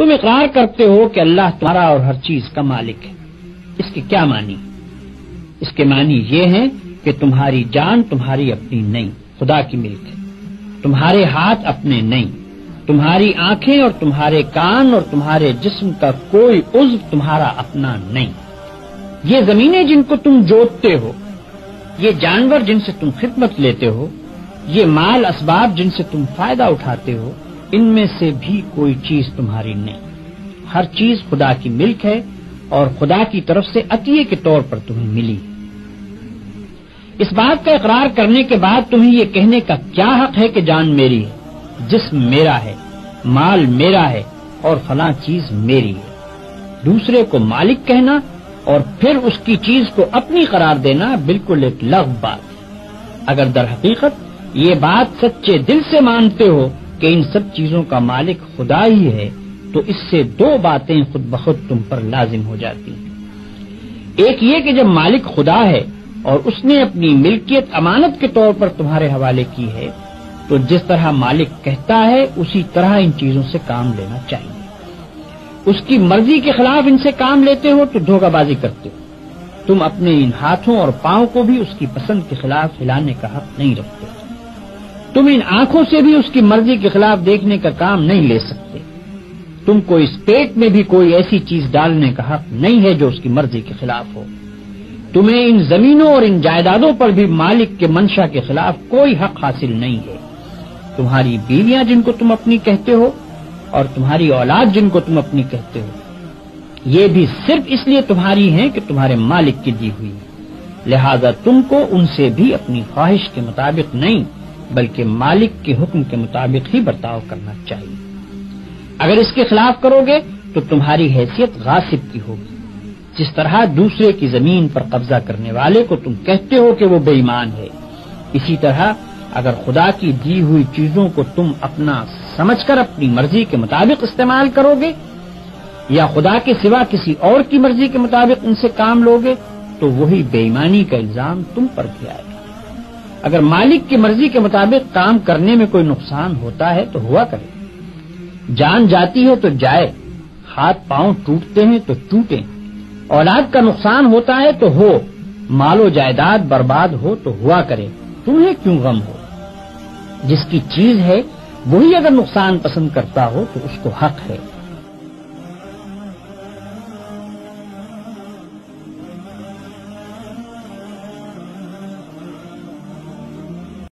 تم اقرار کرتے ہو کہ اللہ تمہارا اور ہر چیز کا مالک ہے، اس کے کیا معنی؟ اس کے معنی یہ ہیں کہ تمہاری جان تمہاری اپنی نہیں، خدا کی ملک ہے، تمہارے ہاتھ اپنے نہیں، تمہاری آنکھیں اور تمہارے کان اور تمہارے جسم کا کوئی عضو تمہارا اپنا نہیں، یہ زمینیں جن کو تم جوتتے ہو، یہ جانور جن سے تم خدمت لیتے ہو، یہ مال اسباب جن سے تم فائدہ اٹھاتے ہو، ان میں سے بھی کوئی چیز تمہاری نہیں، ہر چیز خدا کی ملک ہے اور خدا کی طرف سے عطیے کے طور پر تمہیں ملی۔ اس بات کا اقرار کرنے کے بعد تمہیں یہ کہنے کا کیا حق ہے کہ جان میری ہے، جسم میرا ہے، مال میرا ہے اور فلاں چیز میری ہے؟ دوسرے کو مالک کہنا اور پھر اس کی چیز کو اپنی قرار دینا بالکل ایک لغو بات ہے۔ اگر در حقیقت یہ بات سچے دل سے مانتے ہو کہ ان سب چیزوں کا مالک خدا ہی ہے تو اس سے دو باتیں خود بخود تم پر لازم ہو جاتی ہیں۔ ایک یہ کہ جب مالک خدا ہے اور اس نے اپنی ملکیت امانت کے طور پر تمہارے حوالے کی ہے تو جس طرح مالک کہتا ہے اسی طرح ان چیزوں سے کام لینا چاہیے۔ اس کی مرضی کے خلاف ان سے کام لیتے ہو تو دھوکہ بازی کرتے ہو، تم اپنے ان ہاتھوں اور پاؤں کو بھی اس کی پسند کے خلاف ہلانے کا حق نہیں رکھتے، تم ان آنکھوں سے بھی اس کی مرضی کے خلاف دیکھنے کا کام نہیں لے سکتے، تم کو اس پیٹ میں بھی کوئی ایسی چیز ڈالنے کا حق نہیں ہے جو اس کی مرضی کے خلاف ہو، تمہیں ان زمینوں اور ان جائیدادوں پر بھی مالک کے منشا کے خلاف کوئی حق حاصل نہیں ہے۔ تمہاری بیویاں جن کو تم اپنی کہتے ہو اور تمہاری اولاد جن کو تم اپنی کہتے ہو، یہ بھی صرف اس لیے تمہاری ہیں کہ تمہارے مالک کی دی ہوئی، لہذا تم کو ان سے بھی اپنی خواہش کے مطابق نہیں بلکہ مالک کے حکم کے مطابق ہی برتاؤ کرنا چاہیے۔ اگر اس کے خلاف کرو گے تو تمہاری حیثیت غاصب کی ہوگی، جس طرح دوسرے کی زمین پر قبضہ کرنے والے کو تم کہتے ہو کہ وہ بے ایمان ہے، اسی طرح اگر خدا کی دی ہوئی چیزوں کو تم اپنا سمجھ کر اپنی مرضی کے مطابق استعمال کرو گے یا خدا کے سوا کسی اور کی مرضی کے مطابق ان سے کام لوگے تو وہی بے ایمانی کا الزام تم پر بھی آئے گا۔ اگر مالک کی مرضی کے مطابق کام کرنے میں کوئی نقصان ہوتا ہے تو ہوا کرے، جان جاتی ہے تو جائے، ہاتھ پاؤں ٹوٹتے ہیں تو ٹوٹیں، اولاد کا نقصان ہوتا ہے تو ہو، مال و جائیداد برباد ہو تو ہوا کرے، تمہیں کیوں غم ہو؟ جس کی چیز ہے وہی اگر نقصان پسند کرتا ہو تو اس کو حق ہے